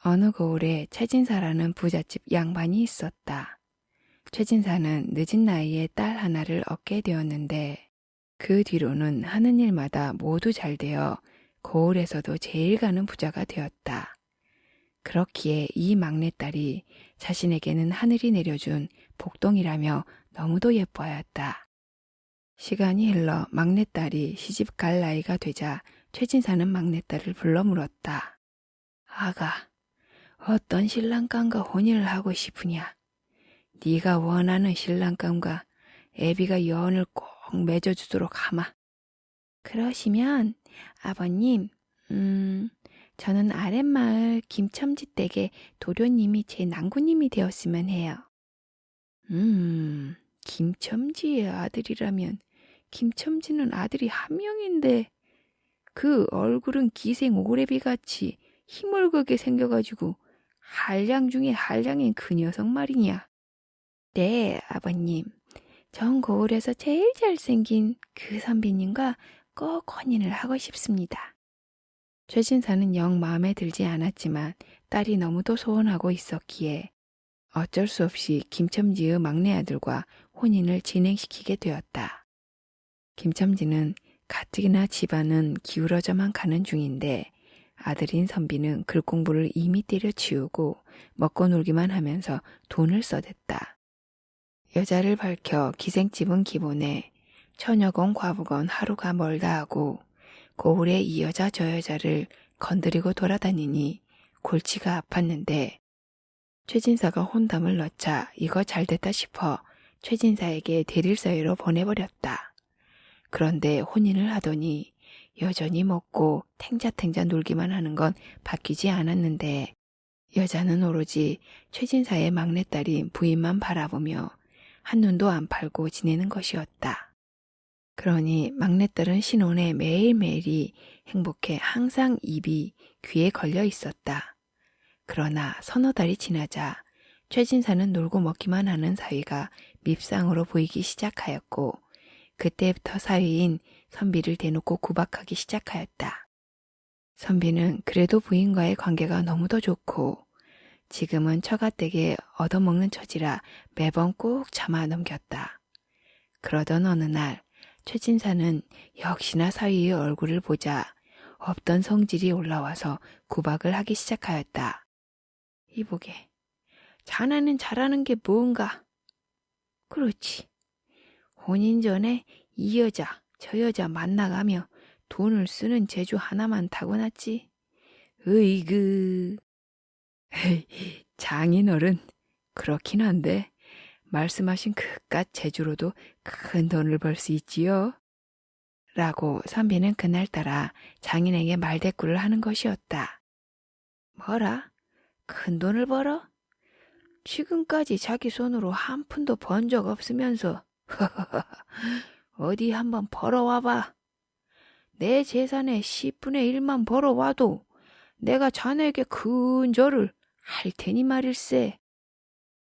어느 고을에 최진사라는 부잣집 양반이 있었다. 최진사는 늦은 나이에 딸 하나를 얻게 되었는데 그 뒤로는 하는 일마다 모두 잘 되어 고을에서도 제일 가는 부자가 되었다. 그렇기에 이 막내딸이 자신에게는 하늘이 내려준 복동이라며 너무도 예뻐하였다. 시간이 흘러 막내딸이 시집 갈 나이가 되자 최진사는 막내딸을 불러 물었다. 아가, 어떤 신랑감과 혼인을 하고 싶으냐? 네가 원하는 신랑감과 애비가 연을 꼭 맺어주도록 하마. 그러시면 아버님, 저는 아랫마을 김첨지 댁의 도련님이 제 낭구님이 되었으면 해요. 김첨지의 아들이라면 김첨지는 아들이 한 명인데 그 얼굴은 기생 오래비같이 희멀겋게 생겨가지고 한량 중에 한량인 그 녀석 말이냐. 네, 아버님. 전 고을에서 제일 잘생긴 그 선비님과 꼭 혼인을 하고 싶습니다. 최진사는 영 마음에 들지 않았지만 딸이 너무도 소원하고 있었기에 어쩔 수 없이 김첨지의 막내 아들과 혼인을 진행시키게 되었다. 김첨지는 가뜩이나 집안은 기울어져만 가는 중인데 아들인 선비는 글 공부를 이미 때려치우고 먹고 놀기만 하면서 돈을 써댔다. 여자를 밝혀 기생집은 기본에 처녀건 과부건 하루가 멀다 하고 고을에 이 여자 저 여자를 건드리고 돌아다니니 골치가 아팠는데 최진사가 혼담을 넣자 이거 잘됐다 싶어 최진사에게 대릴서위로 보내버렸다. 그런데 혼인을 하더니 여전히 먹고 탱자탱자 놀기만 하는 건 바뀌지 않았는데 여자는 오로지 최진사의 막내딸인 부인만 바라보며 한눈도 안 팔고 지내는 것이었다. 그러니 막내딸은 신혼에 매일매일이 행복해 항상 입이 귀에 걸려 있었다. 그러나 서너 달이 지나자 최진사는 놀고 먹기만 하는 사위가 밉상으로 보이기 시작하였고 그때부터 사위인 선비를 대놓고 구박하기 시작하였다. 선비는 그래도 부인과의 관계가 너무도 좋고 지금은 처가댁에 얻어먹는 처지라 매번 꾹 참아 넘겼다. 그러던 어느 날 최진사는 역시나 사위의 얼굴을 보자 없던 성질이 올라와서 구박을 하기 시작하였다. 이보게, 자네는 잘하는 게 뭔가? 그렇지. 혼인 전에 이 여자, 저 여자 만나가며 돈을 쓰는 재주 하나만 타고났지. 으이그. 장인어른, 그렇긴 한데 말씀하신 그깟 재주로도 큰 돈을 벌 수 있지요. 라고 선비는 그날따라 장인에게 말대꾸를 하는 것이었다. 뭐라? 큰 돈을 벌어? 지금까지 자기 손으로 한 푼도 번 적 없으면서 어디 한번 벌어와봐. 내 재산의 10분의 1만 벌어와도 내가 자네에게 큰 절을 할 테니 말일세.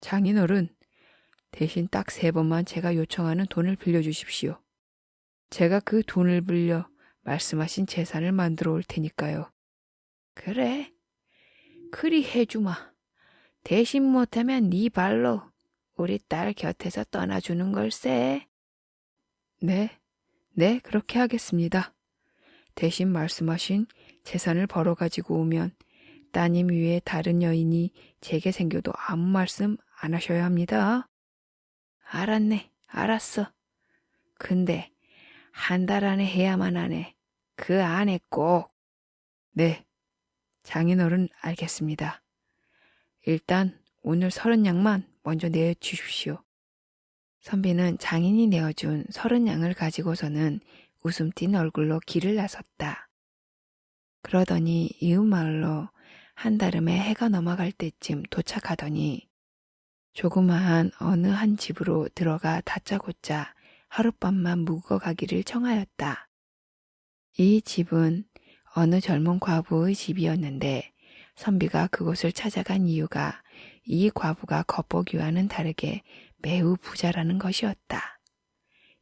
장인어른, 대신 딱 3번만 제가 요청하는 돈을 빌려주십시오. 제가 그 돈을 빌려 말씀하신 재산을 만들어 올 테니까요. 그래, 그리 해주마. 대신 못하면 네 발로 우리 딸 곁에서 떠나주는 걸세. 네, 그렇게 하겠습니다. 대신 말씀하신 재산을 벌어가지고 오면 따님 위에 다른 여인이 제게 생겨도 아무 말씀 안 하셔야 합니다. 알았네, 알았어. 근데 한 달 안에 해야만 하네. 그 안에 꼭. 네, 장인어른 알겠습니다. 일단 오늘 30냥만 먼저 내주십시오. 선비는 장인이 내어준 30냥을 가지고서는 웃음 띤 얼굴로 길을 나섰다. 그러더니 이웃마을로 한달음에 해가 넘어갈 때쯤 도착하더니 조그마한 어느 한 집으로 들어가 다짜고짜 하룻밤만 묵어가기를 청하였다. 이 집은 어느 젊은 과부의 집이었는데 선비가 그곳을 찾아간 이유가 이 과부가 겉보기와는 다르게 매우 부자라는 것이었다.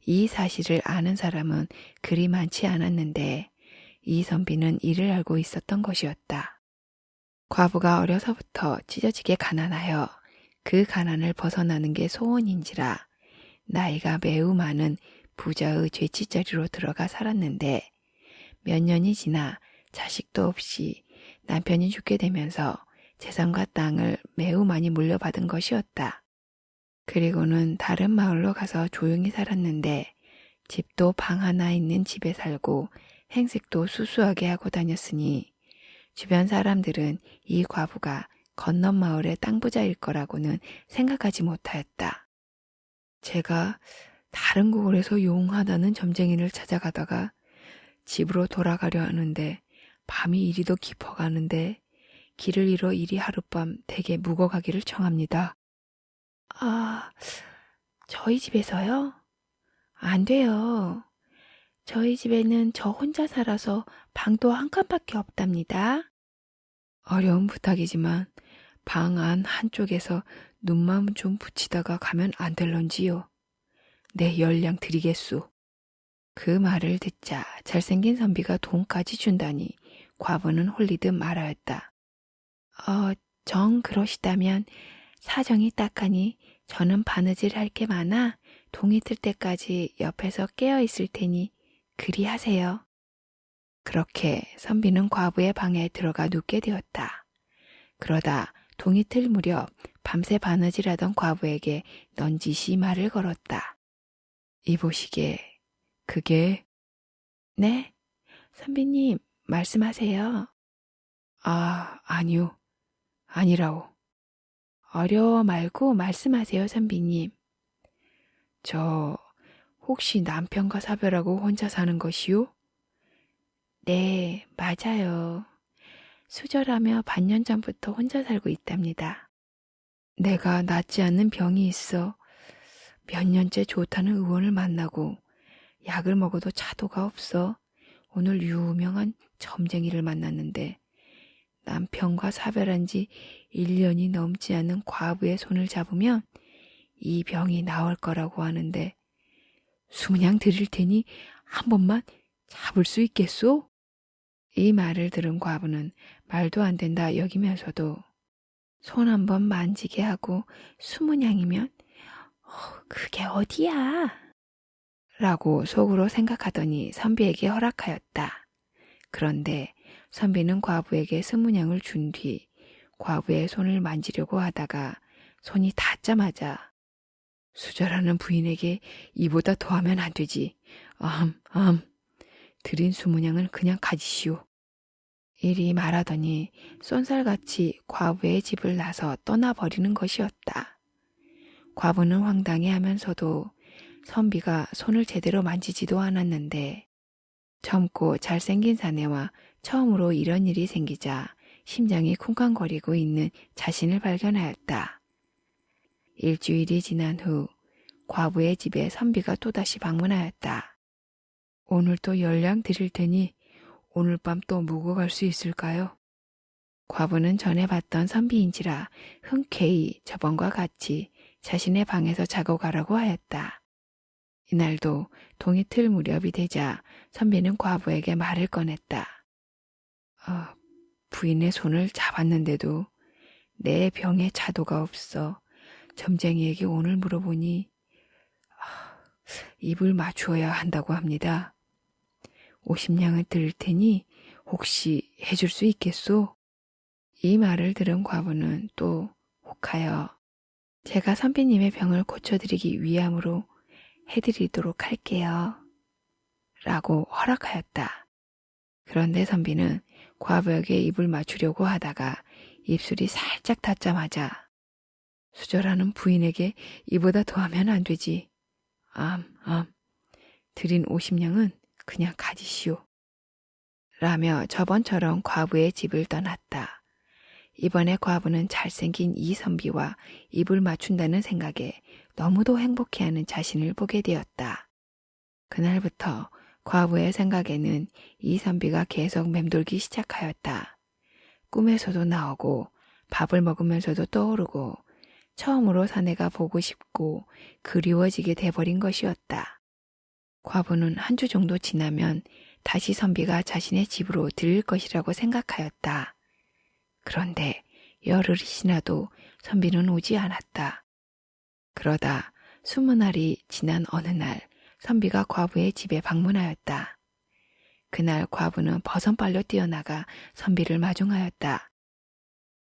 이 사실을 아는 사람은 그리 많지 않았는데 이 선비는 이를 알고 있었던 것이었다. 과부가 어려서부터 찢어지게 가난하여 그 가난을 벗어나는 게 소원인지라 나이가 매우 많은 부자의 죄치자리로 들어가 살았는데 몇 년이 지나 자식도 없이 남편이 죽게 되면서 재산과 땅을 매우 많이 물려받은 것이었다. 그리고는 다른 마을로 가서 조용히 살았는데 집도 방 하나 있는 집에 살고 행색도 수수하게 하고 다녔으니 주변 사람들은 이 과부가 건넌 마을의 땅 부자일 거라고는 생각하지 못하였다. 제가 다른 곳에서 용하다는 점쟁이를 찾아가다가 집으로 돌아가려 하는데 밤이 이리도 깊어가는데 길을 잃어 이리 하룻밤 되게 묵어가기를 청합니다. 아, 저희 집에서요? 안 돼요. 저희 집에는 저 혼자 살아서 방도 한 칸밖에 없답니다. 어려운 부탁이지만 방 안 한쪽에서 눈만 좀 붙이다가 가면 안 될런지요. 내 열량 드리겠소. 그 말을 듣자 잘생긴 선비가 돈까지 준다니 과부는 홀리듯 말하였다. 정 그러시다면 사정이 딱하니 저는 바느질 할 게 많아 동이 틀 때까지 옆에서 깨어 있을 테니 그리 하세요. 그렇게 선비는 과부의 방에 들어가 눕게 되었다. 그러다 동이 틀 무렵 밤새 바느질하던 과부에게 넌지시 말을 걸었다. 이보시게, 그게... 네? 선비님, 말씀하세요. 아니요. 아니라오. 어려워 말고 말씀하세요, 선비님. 저 혹시 남편과 사별하고 혼자 사는 것이요? 네, 맞아요. 수절하며 반년 전부터 혼자 살고 있답니다. 내가 낫지 않는 병이 있어 몇 년째 좋다는 의원을 만나고 약을 먹어도 차도가 없어 오늘 유명한 점쟁이를 만났는데 남편과 사별한 지 1년이 넘지 않은 과부의 손을 잡으면 이 병이 나을 거라고 하는데 수문양 드릴 테니 한 번만 잡을 수 있겠소? 이 말을 들은 과부는 말도 안 된다 여기면서도 손 한 번 만지게 하고 수문양이면 그게 어디야? 라고 속으로 생각하더니 선비에게 허락하였다. 그런데 선비는 과부에게 스문양을 준 뒤 과부의 손을 만지려고 하다가 손이 닿자마자 수절하는 부인에게 이보다 더하면 안 되지. 드린 수문양은 그냥 가지시오. 이리 말하더니 쏜살같이 과부의 집을 나서 떠나버리는 것이었다. 과부는 황당해하면서도 선비가 손을 제대로 만지지도 않았는데 젊고 잘생긴 사내와 처음으로 이런 일이 생기자 심장이 쿵쾅거리고 있는 자신을 발견하였다. 일주일이 지난 후 과부의 집에 선비가 또다시 방문하였다. 오늘 또 열량 드릴 테니 오늘 밤 또 묵어 갈 수 있을까요? 과부는 전에 봤던 선비인지라 흔쾌히 저번과 같이 자신의 방에서 자고 가라고 하였다. 이날도 동이 틀 무렵이 되자 선비는 과부에게 말을 꺼냈다. 부인의 손을 잡았는데도 내 병에 차도가 없어 점쟁이에게 오늘 물어보니 입을 맞추어야 한다고 합니다. 50냥을 드릴 테니 혹시 해줄 수 있겠소? 이 말을 들은 과부는 또 혹하여 제가 선비님의 병을 고쳐드리기 위함으로 해드리도록 할게요. 라고 허락하였다. 그런데 선비는 과부에게 입을 맞추려고 하다가 입술이 살짝 닿자마자 수절하는 부인에게 이보다 더하면 안 되지. 드린 50냥은 그냥 가지시오. 라며 저번처럼 과부의 집을 떠났다. 이번에 과부는 잘생긴 이 선비와 입을 맞춘다는 생각에 너무도 행복해하는 자신을 보게 되었다. 그날부터 과부의 생각에는 이 선비가 계속 맴돌기 시작하였다. 꿈에서도 나오고 밥을 먹으면서도 떠오르고 처음으로 사내가 보고 싶고 그리워지게 돼버린 것이었다. 과부는 한 주 정도 지나면 다시 선비가 자신의 집으로 들릴 것이라고 생각하였다. 그런데 열흘이 지나도 선비는 오지 않았다. 그러다 20날이 지난 어느 날 선비가 과부의 집에 방문하였다. 그날 과부는 버선발로 뛰어나가 선비를 마중하였다.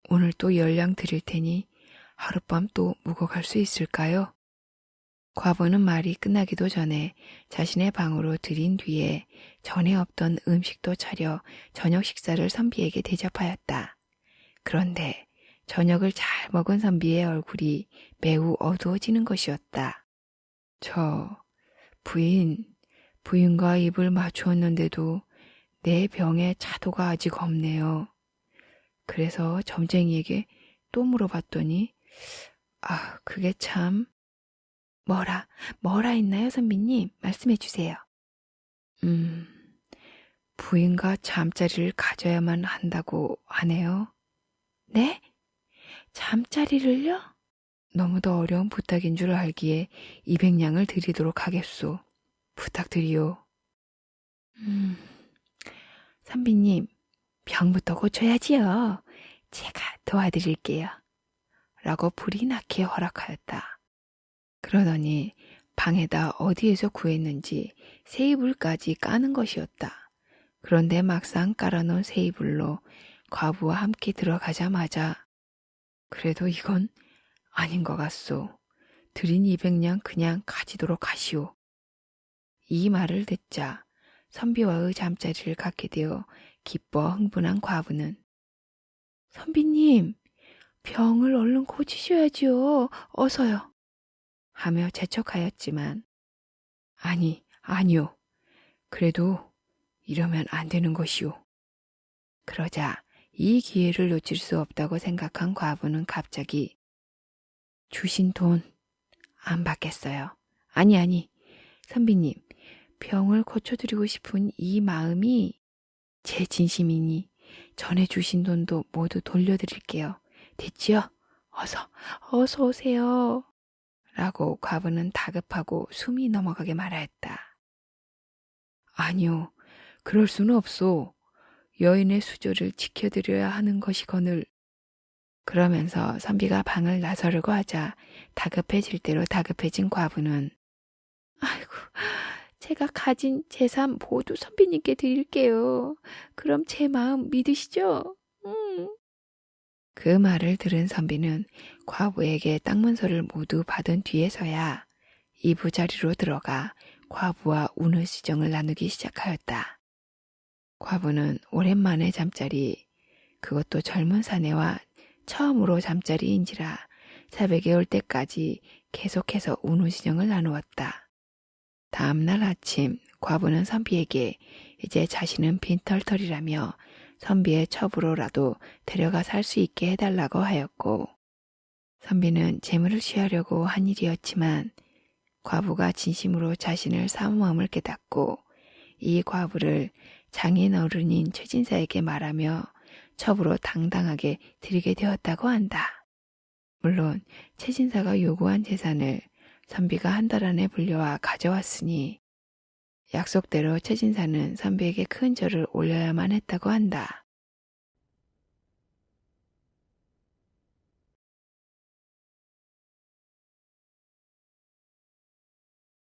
오늘 또 열량 드릴 테니 하룻밤 또 묵어 갈 수 있을까요? 과부는 말이 끝나기도 전에 자신의 방으로 들인 뒤에 전에 없던 음식도 차려 저녁 식사를 선비에게 대접하였다. 그런데 저녁을 잘 먹은 선비의 얼굴이 매우 어두워지는 것이었다. 부인과 입을 맞추었는데도 내 병에 차도가 아직 없네요. 그래서 점쟁이에게 또 물어봤더니 그게 참... 뭐라 있나요, 선비님? 말씀해 주세요. 부인과 잠자리를 가져야만 한다고 하네요. 네? 잠자리를요? 너무도 어려운 부탁인 줄 알기에 200냥을 드리도록 하겠소. 부탁드리오. 선비님, 병부터 고쳐야지요. 제가 도와드릴게요. 라고 불이 나게 허락하였다. 그러더니 방에다 어디에서 구했는지 새이불까지 까는 것이었다. 그런데 막상 깔아놓은 새이불로 과부와 함께 들어가자마자 그래도 이건 아닌 것 같소. 드린 200냥 그냥 가지도록 하시오. 이 말을 듣자 선비와의 잠자리를 갖게 되어 기뻐 흥분한 과부는 선비님, 병을 얼른 고치셔야지요. 어서요. 하며 재촉하였지만 아니요. 그래도 이러면 안 되는 것이오. 그러자 이 기회를 놓칠 수 없다고 생각한 과부는 갑자기 주신 돈 안 받겠어요. 아니, 선비님, 병을 고쳐드리고 싶은 이 마음이 제 진심이니 전에 주신 돈도 모두 돌려드릴게요. 됐지요? 어서 오세요. 라고 과부는 다급하고 숨이 넘어가게 말하였다. 아니요, 그럴 수는 없소. 여인의 수조를 지켜드려야 하는 것이거늘. 그러면서 선비가 방을 나서려고 하자 다급해질 대로 다급해진 과부는 아이고, 제가 가진 재산 모두 선비님께 드릴게요. 그럼 제 마음 믿으시죠? 그 말을 들은 선비는 과부에게 땅 문서를 모두 받은 뒤에서야 이부자리로 들어가 과부와 운을시정을 나누기 시작하였다. 과부는 오랜만에 잠자리, 그것도 젊은 사내와 처음으로 잠자리인지라 새벽에 올 때까지 계속해서 운운시정을 나누었다. 다음날 아침 과부는 선비에게 이제 자신은 빈털털이라며 선비의 첩으로라도 데려가 살 수 있게 해달라고 하였고, 선비는 재물을 취하려고 한 일이었지만 과부가 진심으로 자신을 사모함을 깨닫고 이 과부를 장인 어른인 최진사에게 말하며 첩으로 당당하게 드리게 되었다고 한다. 물론 최진사가 요구한 재산을 선비가 한 달 안에 불려와 가져왔으니 약속대로 최진사는 선비에게 큰 절을 올려야만 했다고 한다.